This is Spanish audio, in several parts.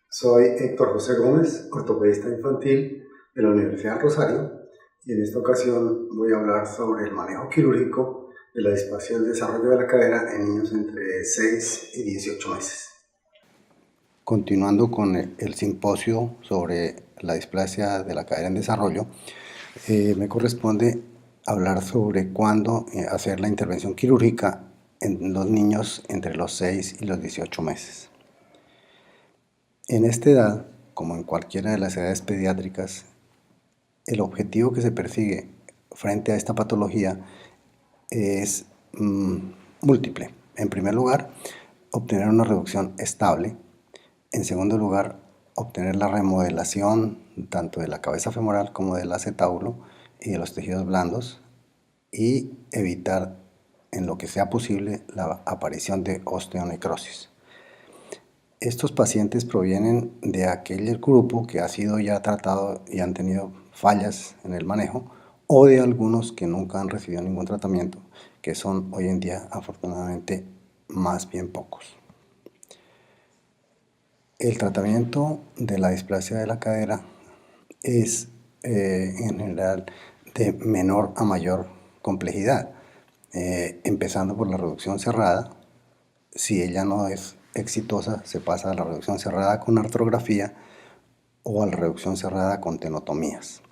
Soy Héctor José Gómez, ortopedista infantil de la Universidad Rosario, y en esta ocasión voy a hablar sobre el manejo quirúrgico de la displasia del desarrollo de la cadera en niños entre 6 y 18 meses. Continuando con el simposio sobre la displasia de la cadera en desarrollo, me corresponde hablar sobre cuándo hacer la intervención quirúrgica en los niños entre los 6 y los 18 meses. En esta edad, como en cualquiera de las edades pediátricas, el objetivo que se persigue frente a esta patología es múltiple. En primer lugar, obtener una reducción estable. En segundo lugar, obtener la remodelación tanto de la cabeza femoral como del acetábulo y de los tejidos blandos, y evitar en lo que sea posible la aparición de osteonecrosis. Estos pacientes provienen de aquel grupo que ha sido ya tratado y han tenido fallas en el manejo, o de algunos que nunca han recibido ningún tratamiento, que son hoy en día afortunadamente más bien pocos. El tratamiento de la displasia de la cadera es en general de menor a mayor complejidad, empezando por la reducción cerrada. Si ella no es exitosa, se pasa a la reducción cerrada con artrografía o a la reducción cerrada con tenotomías.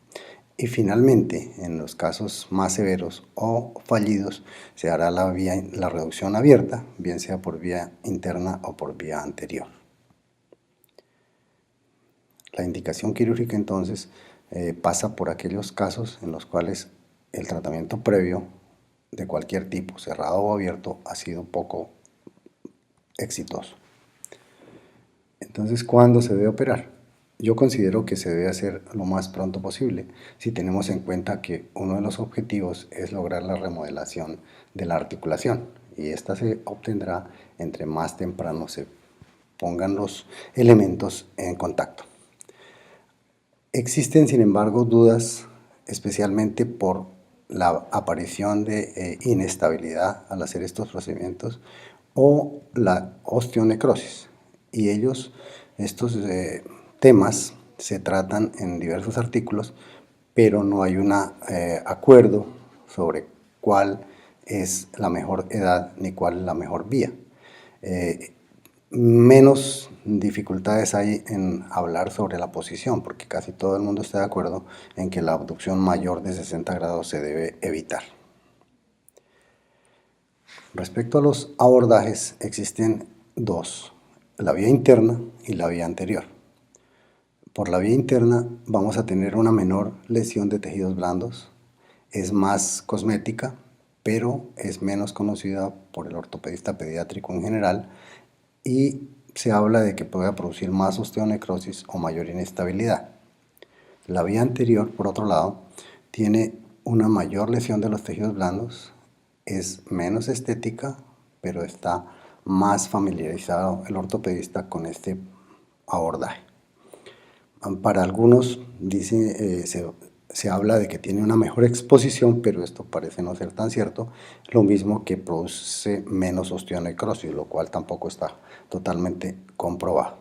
Y finalmente, en los casos más severos o fallidos, se hará la reducción abierta, bien sea por vía interna o por vía anterior. La indicación quirúrgica entonces pasa por aquellos casos en los cuales el tratamiento previo de cualquier tipo, cerrado o abierto, ha sido poco exitoso. Entonces, ¿cuándo se debe operar? Yo considero que se debe hacer lo más pronto posible, si tenemos en cuenta que uno de los objetivos es lograr la remodelación de la articulación, y esta se obtendrá entre más temprano se pongan los elementos en contacto. Existen, sin embargo, dudas, especialmente por la aparición de inestabilidad al hacer estos procedimientos o la osteonecrosis. Y estos temas se tratan en diversos artículos, pero no hay un acuerdo sobre cuál es la mejor edad ni cuál es la mejor vía. Menos dificultades hay en hablar sobre la posición, porque casi todo el mundo está de acuerdo en que la abducción mayor de 60 grados se debe evitar. Respecto a los abordajes, existen dos: la vía interna y la vía anterior. Por la vía interna vamos a tener una menor lesión de tejidos blandos, es más cosmética, pero es menos conocida por el ortopedista pediátrico en general, y se habla de que pueda producir más osteonecrosis o mayor inestabilidad. La vía anterior, por otro lado, tiene una mayor lesión de los tejidos blandos, es menos estética, pero está más familiarizado el ortopedista con este abordaje. Para algunos se habla de que tiene una mejor exposición, pero esto parece no ser tan cierto, lo mismo que produce menos osteonecrosis, lo cual tampoco está totalmente comprobado.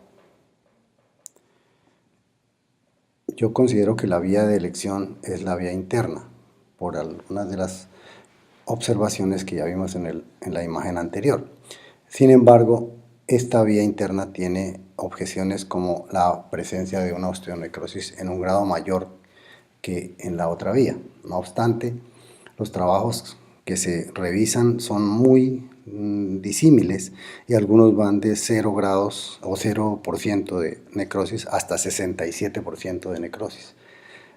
Yo considero que la vía de elección es la vía interna, por algunas de las observaciones que ya vimos en la imagen anterior. Sin embargo, esta vía interna tiene objeciones como la presencia de una osteonecrosis en un grado mayor que en la otra vía. No obstante, los trabajos que se revisan son muy disímiles, y algunos van de 0 grados o 0% de necrosis hasta 67% de necrosis.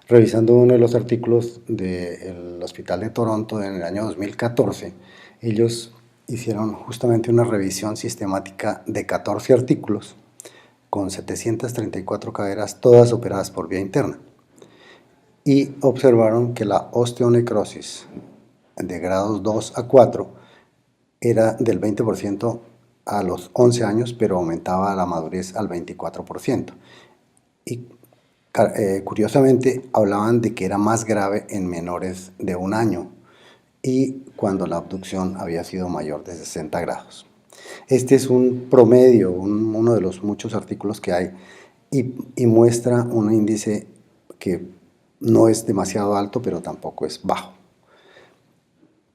Revisando uno de los artículos del Hospital de Toronto en el año 2014, ellos hicieron justamente una revisión sistemática de 14 artículos con 734 caderas, todas operadas por vía interna, y observaron que la osteonecrosis de grados 2 a 4 era del 20% a los 11 años, pero aumentaba la madurez al 24%. Y curiosamente hablaban de que era más grave en menores de 1 año y cuando la abducción había sido mayor de 60 grados. Este es un promedio, uno de los muchos artículos que hay, y muestra un índice que no es demasiado alto, pero tampoco es bajo.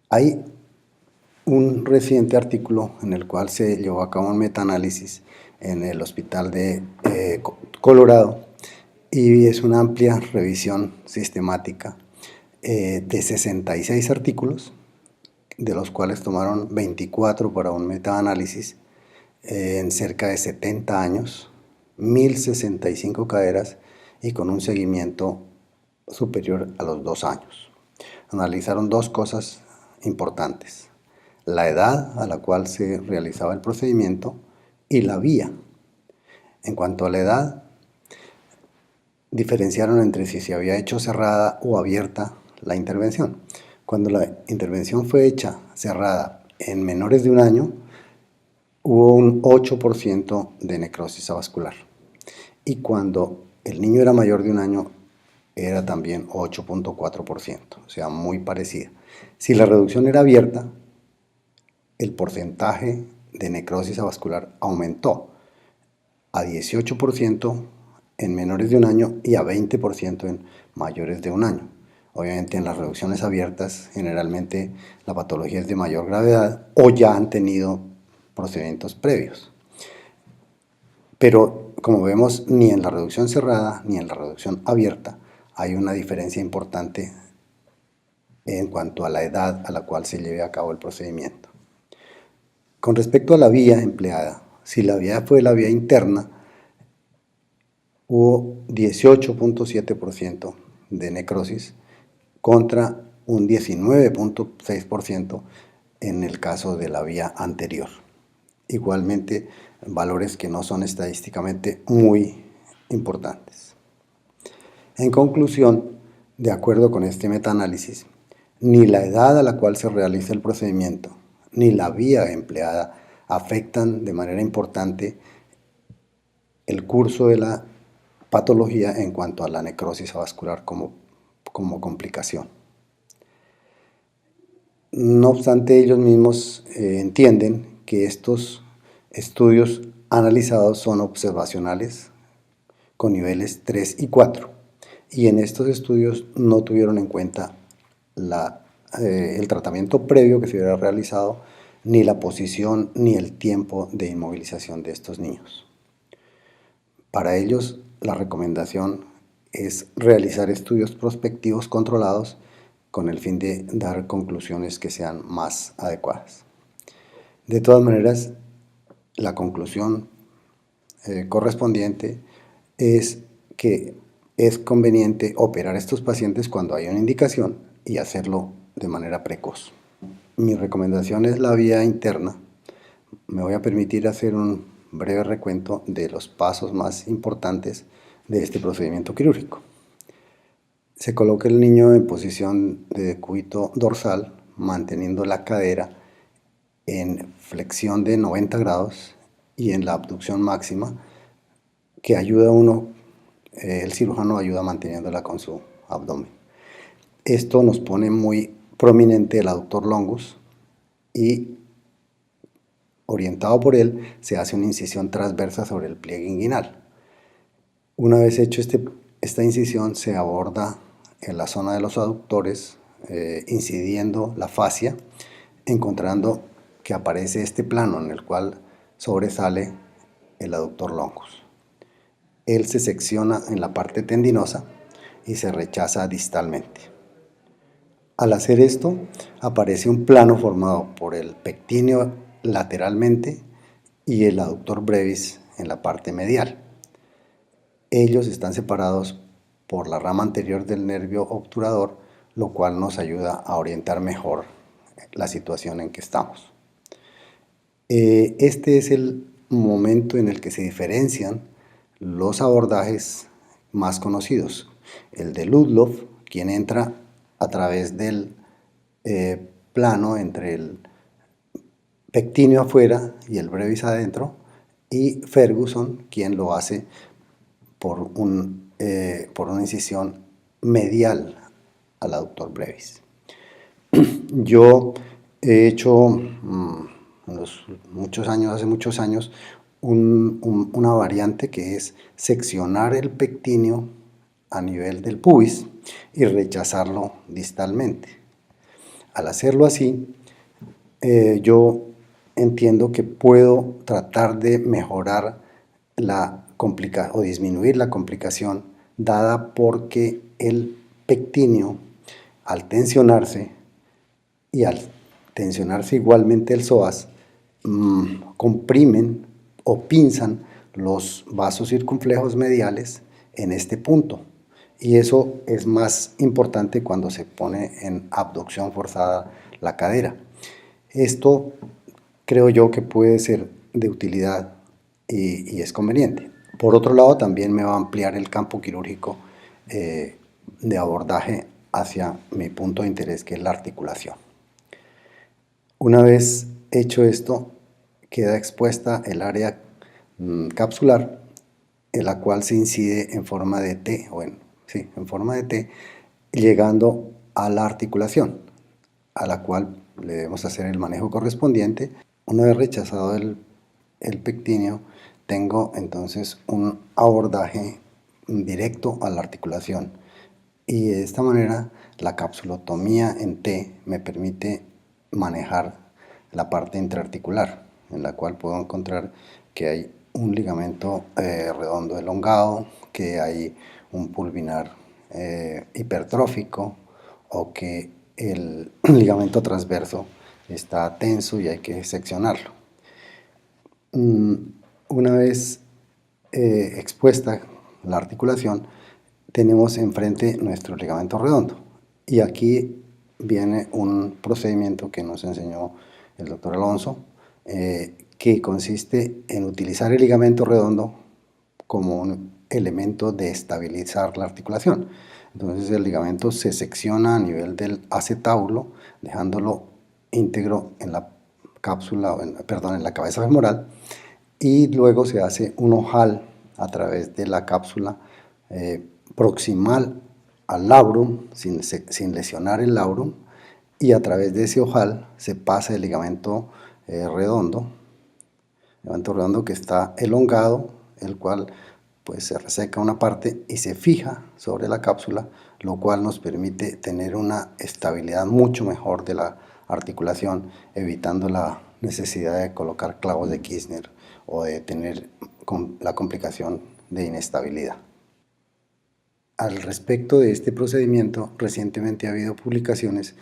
Hay un reciente artículo en el cual se llevó a cabo un metaanálisis en el hospital de Colorado, y es una amplia revisión sistemática de 66 artículos, de los cuales tomaron 24 para un metaanálisis en cerca de 70 años, 1065 caderas y con un seguimiento superior a los 2 años. Analizaron dos cosas importantes: la edad a la cual se realizaba el procedimiento y la vía. En cuanto a la edad, diferenciaron entre si se había hecho cerrada o abierta la intervención. Cuando la intervención fue hecha cerrada en menores de un año, hubo un 8% de necrosis avascular. Y cuando el niño era mayor de un año, era también 8.4%, o sea, muy parecida. Si la reducción era abierta, el porcentaje de necrosis avascular aumentó a 18% en menores de un año y a 20% en mayores de un año. Obviamente en las reducciones abiertas generalmente la patología es de mayor gravedad o ya han tenido procedimientos previos. Pero como vemos, ni en la reducción cerrada ni en la reducción abierta hay una diferencia importante en cuanto a la edad a la cual se lleve a cabo el procedimiento. Con respecto a la vía empleada, si la vía fue la vía interna, hubo 18.7% de necrosis contra un 19.6% en el caso de la vía anterior. Igualmente, valores que no son estadísticamente muy importantes. En conclusión, de acuerdo con este metaanálisis, ni la edad a la cual se realiza el procedimiento, ni la vía empleada afectan de manera importante el curso de la patología en cuanto a la necrosis avascular como complicación. No obstante, ellos mismos entienden que estos estudios analizados son observacionales con niveles 3 y 4, y en estos estudios no tuvieron en cuenta el tratamiento previo que se hubiera realizado, ni la posición ni el tiempo de inmovilización de estos niños. Para ellos, la recomendación es realizar estudios prospectivos controlados con el fin de dar conclusiones que sean más adecuadas. De todas maneras, la conclusión correspondiente es que es conveniente operar a estos pacientes cuando hay una indicación y hacerlo de manera precoz. Mi recomendación es la vía interna. Me voy a permitir hacer un breve recuento de los pasos más importantes de este procedimiento quirúrgico. Se coloca el niño en posición de decúbito dorsal, manteniendo la cadera en flexión de 90 grados y en la abducción máxima, que ayuda a uno, el cirujano ayuda manteniéndola con su abdomen. Esto nos pone muy prominente el adductor longus y, orientado por él, se hace una incisión transversa sobre el pliegue inguinal. Una vez hecho esta incisión, se aborda en la zona de los aductores, incidiendo la fascia, encontrando que aparece este plano en el cual sobresale el adductor longus. Él se secciona en la parte tendinosa y se rechaza distalmente. Al hacer esto, aparece un plano formado por el pectíneo lateralmente y el adductor brevis en la parte medial. Ellos están separados por la rama anterior del nervio obturador, lo cual nos ayuda a orientar mejor la situación en que estamos. Este es el momento en el que se diferencian los abordajes más conocidos. El de Ludlow, quien entra a través del plano entre el pectíneo afuera y el brevis adentro, y Ferguson, quien lo hace por una incisión medial al adductor brevis. Yo he hecho hace muchos años, una variante que es seccionar el pectíneo a nivel del pubis y rechazarlo distalmente. Al hacerlo así, yo entiendo que puedo tratar de mejorar o disminuir la complicación dada porque el pectíneo, al tensionarse y al tensionarse igualmente el psoas, comprimen o pinzan los vasos circunflejos mediales en este punto. Y eso es más importante cuando se pone en abducción forzada la cadera. Esto creo yo que puede ser de utilidad y es conveniente. Por otro lado, también me va a ampliar el campo quirúrgico de abordaje hacia mi punto de interés, que es la articulación. Una vez hecho esto, queda expuesta el área capsular, en la cual se incide en forma de T, en forma de T, llegando a la articulación, a la cual le debemos hacer el manejo correspondiente. Una vez rechazado el pectíneo, tengo entonces un abordaje directo a la articulación. Y de esta manera, la capsulotomía en T me permite manejar la parte intraarticular, en la cual puedo encontrar que hay un ligamento redondo elongado, que hay un pulvinar hipertrófico, o que el ligamento transverso está tenso y hay que seccionarlo. Una vez expuesta la articulación, tenemos enfrente nuestro ligamento redondo. Y aquí viene un procedimiento que nos enseñó el doctor Alonso, que consiste en utilizar el ligamento redondo como un elemento de estabilizar la articulación. Entonces el ligamento se secciona a nivel del acetábulo, dejándolo íntegro en la cápsula, en la cabeza femoral, y luego se hace un ojal a través de la cápsula proximal al labrum, sin lesionar el labrum, y a través de ese ojal se pasa el ligamento redondo que está elongado, el cual pues se reseca una parte y se fija sobre la cápsula, lo cual nos permite tener una estabilidad mucho mejor de la articulación, evitando la necesidad de colocar clavos de Kirchner o de tener la complicación de inestabilidad. Al respecto de este procedimiento, recientemente ha habido publicaciones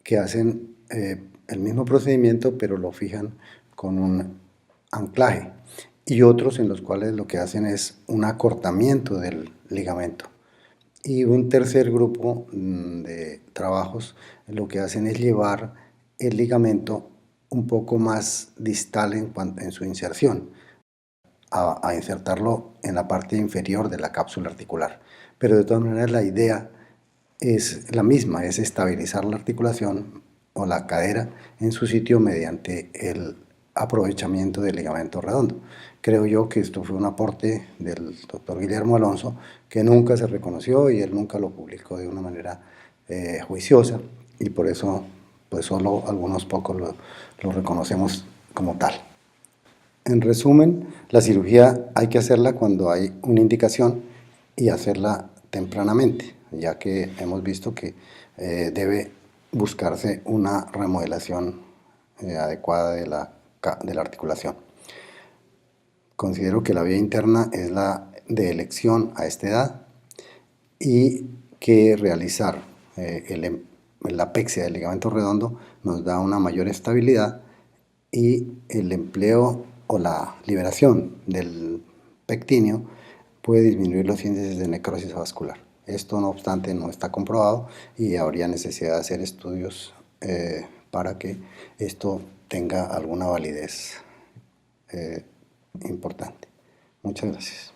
que hacen el mismo procedimiento, pero lo fijan con un anclaje, y otros en los cuales lo que hacen es un acortamiento del ligamento. Y un tercer grupo de trabajos lo que hacen es llevar el ligamento un poco más distal en su inserción, a insertarlo en la parte inferior de la cápsula articular. Pero de todas maneras la idea es la misma, es estabilizar la articulación o la cadera en su sitio mediante el aprovechamiento del ligamento redondo. Creo yo que esto fue un aporte del doctor Guillermo Alonso, que nunca se reconoció y él nunca lo publicó de una manera juiciosa, y por eso pues solo algunos pocos lo reconocemos como tal. En resumen, la cirugía hay que hacerla cuando hay una indicación y hacerla tempranamente, ya que hemos visto que debe buscarse una remodelación adecuada de la articulación. Considero que la vía interna es la de elección a esta edad, y que realizar la apexia del ligamento redondo nos da una mayor estabilidad, y el empleo o la liberación del pectíneo puede disminuir los índices de necrosis vascular. Esto, no obstante, no está comprobado y habría necesidad de hacer estudios para que esto tenga alguna validez importante. Muchas gracias.